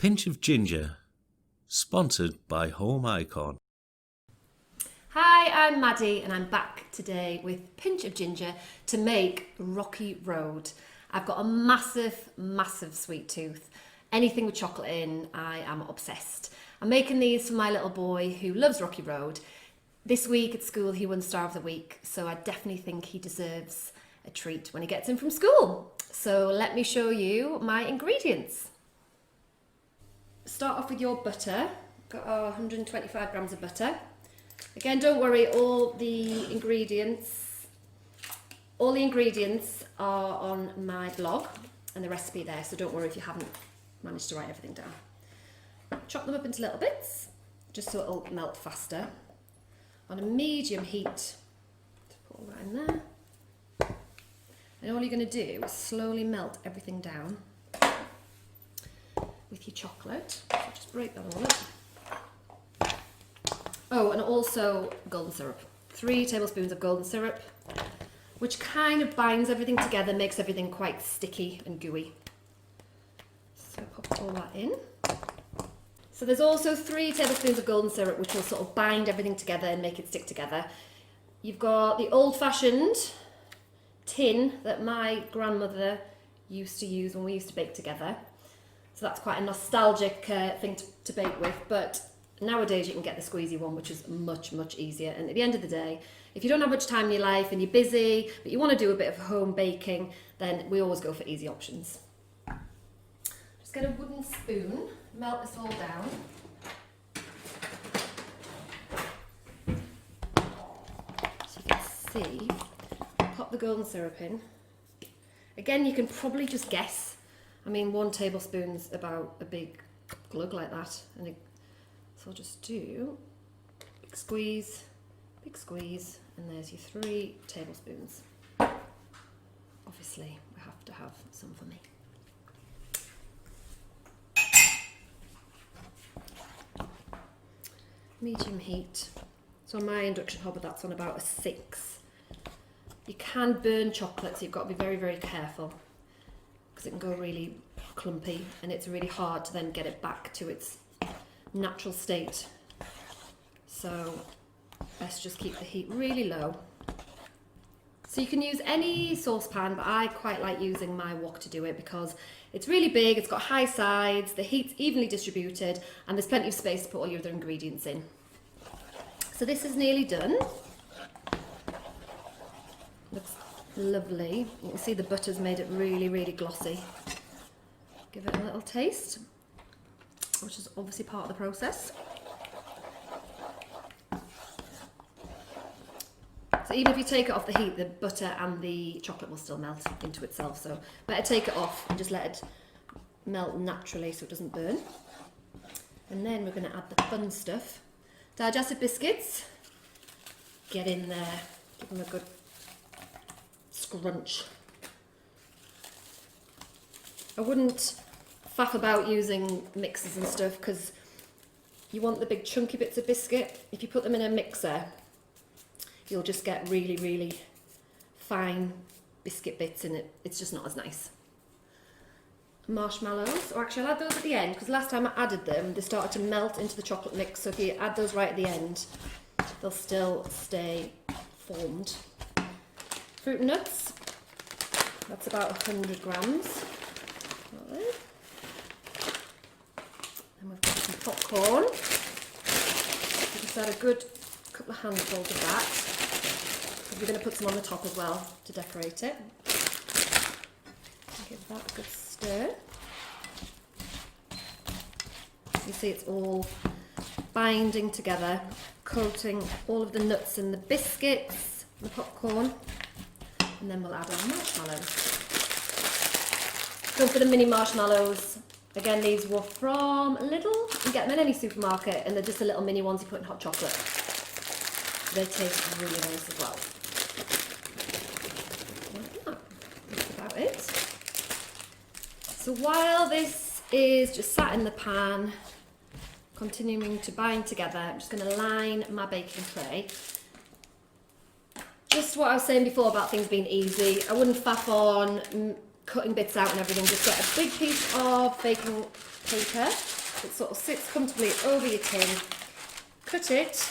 Pinch of Ginger, sponsored by Home Icon. Hi, I'm Maddie and I'm back today with Pinch of Ginger to make Rocky Road. I've got a massive sweet tooth. Anything with chocolate in, I am obsessed. I'm making these for my little boy who loves Rocky Road. This week at school he won Star of the Week, so I definitely think he deserves a treat when he gets in from school. So let me show you my ingredients. Start off with your butter. Got our 125 grams of butter. Again, don't worry, all the ingredients are on my blog and the recipe there, so don't worry if you haven't managed to write everything down. Chop them up into little bits, just so it'll melt faster. On a medium heat, put all that in there. And all you're going to do is slowly melt everything down with your chocolate. So just break that all up. Oh, and also golden syrup. 3 tablespoons of golden syrup, which kind of binds everything together, makes everything quite sticky and gooey. So pop all that in. So there's also 3 tablespoons of golden syrup, which will sort of bind everything together and make it stick together. You've got the old-fashioned tin that my grandmother used to use when we used to bake together. So that's quite a nostalgic thing to bake with, but nowadays you can get the squeezy one, which is much easier. And at the end of the day, if you don't have much time in your life and you're busy, but you want to do a bit of home baking, then we always go for easy options. Just get a wooden spoon, melt this all down. So you can see, pop the golden syrup in. Again, you can probably just guess. I mean, 1 tablespoon's about a big glug like that. So I'll just do big squeeze, and there's your 3 tablespoons. Obviously, we have to have some for me. Medium heat. So on my induction hob, that's on about a 6. You can burn chocolate, so you've got to be very careful, because it can go really clumpy and it's really hard to then get it back to its natural state. So best just keep the heat really low. So you can use any saucepan, but I quite like using my wok to do it because it's really big, it's got high sides, the heat's evenly distributed, and there's plenty of space to put all your other ingredients in. So this is nearly done. Looks lovely. You can see the butter's made it really glossy. Give it a little taste, which is obviously part of the process. So even if you take it off the heat, the butter and the chocolate will still melt into itself. So better take it off and just let it melt naturally so it doesn't burn. And then we're going to add the fun stuff. Digestive biscuits. Get in there, give them a good scrunch. I wouldn't faff about using mixers and stuff because you want the big chunky bits of biscuit. If you put them in a mixer, you'll just get really fine biscuit bits in it. It's just not as nice. Marshmallows, or actually I'll add those at the end because last time I added them, they started to melt into the chocolate mix. So if you add those right at the end, they'll still stay formed. Fruit and nuts, that's about 100 grams. Then we've got some popcorn. You just add a good couple of handfuls of that. We're going to put some on the top as well to decorate it. Give that a good stir. You see it's all binding together, coating all of the nuts and the biscuits, the popcorn, and then we'll add our marshmallows. Go for the mini marshmallows. Again, these were from Lidl. You get them in any supermarket, and they're just the little mini ones you put in hot chocolate. They taste really nice as well. That's about it. So while this is just sat in the pan, continuing to bind together, I'm just going to line my baking tray. Just what I was saying before about things being easy. I wouldn't faff on cutting bits out and everything, just get a big piece of baking paper that sort of sits comfortably over your tin, cut it,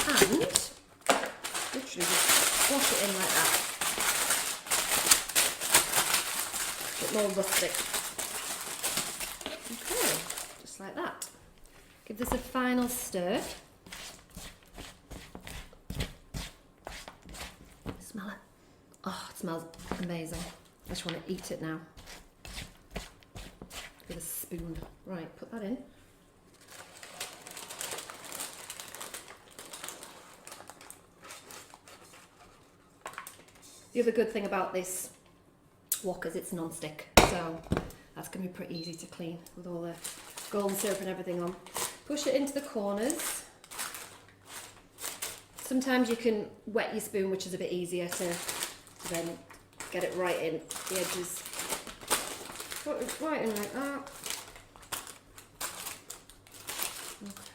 and literally just squash it in like that. A bit more rustic. Okay, just like that. Give this a final stir. Smell it. Oh, it smells amazing. I just want to eat it now. With a spoon. Right, put that in. The other good thing about this wok is it's non-stick, so that's going to be pretty easy to clean with all the golden syrup and everything on. Push it into the corners. Sometimes you can wet your spoon, which is a bit easier to then get it right in the edges. Put it right in like that.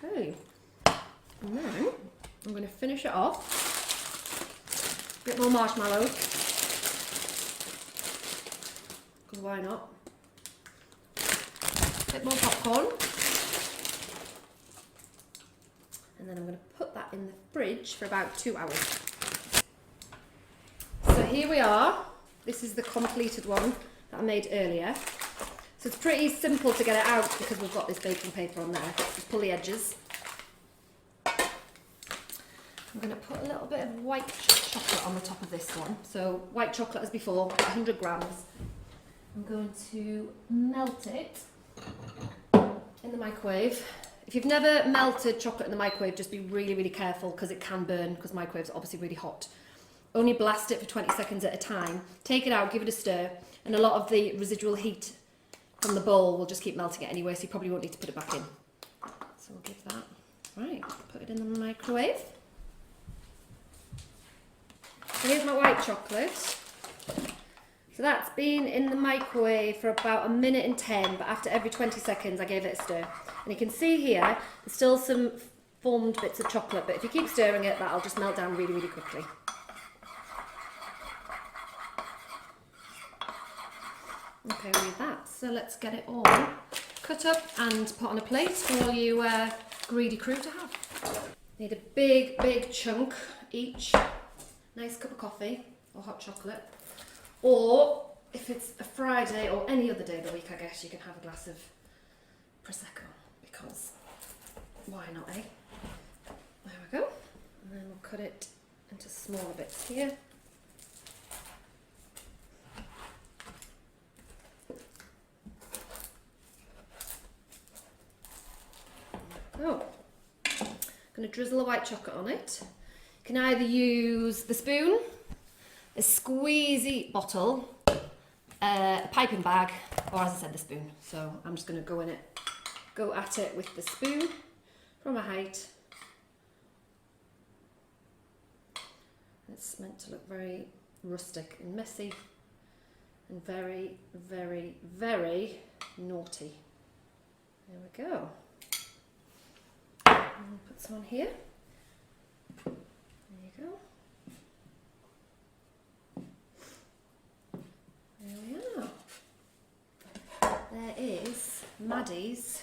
Okay. And then I'm going to finish it off. A bit more marshmallows. Because why not? A bit more popcorn. And then I'm going to put that in the fridge for about 2 hours. So here we are. This is the completed one that I made earlier. So it's pretty simple to get it out because we've got this baking paper on there. Just pull the edges. I'm going to put a little bit of white chocolate on the top of this one. So white chocolate as before, 100 grams. I'm going to melt it in the microwave. If you've never melted chocolate in the microwave, just be really, really careful because it can burn because microwaves are obviously really hot. Only blast it for 20 seconds at a time. Take it out, give it a stir, and a lot of the residual heat from the bowl will just keep melting it anyway, so you probably won't need to put it back in. So we'll give that, right, put it in the microwave. So here's my white chocolate. So that's been in the microwave for about 1 minute and 10, but after every 20 seconds I gave it a stir. And you can see here, there's still some formed bits of chocolate, but if you keep stirring it, that'll just melt down really, really quickly. Okay, we need that. So let's get it all cut up and put on a plate for all you greedy crew to have. Need a big, big chunk each. Nice cup of coffee or hot chocolate. Or if it's a Friday or any other day of the week, I guess you can have a glass of Prosecco, because why not, eh? There we go. And then we'll cut it into smaller bits here. Oh, I'm going to drizzle the white chocolate on it. You can either use the spoon, a squeezy bottle, a piping bag, or as I said, the spoon. So I'm just going to go at it with the spoon from a height. It's meant to look very rustic and messy and very, very, very naughty. There we go. And we'll put some on here. There you go. There we are. There is Maddie's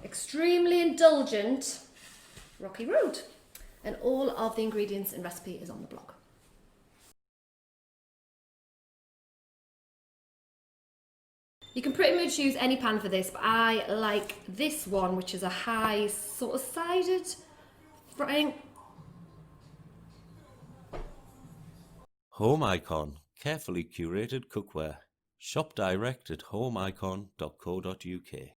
extremely indulgent Rocky Road. And all of the ingredients and recipe is on the blog. You can pretty much use any pan for this, but I like this one, which is a high sort of sided frying. Home Icon, carefully curated cookware. Shop direct at homeicon.co.uk.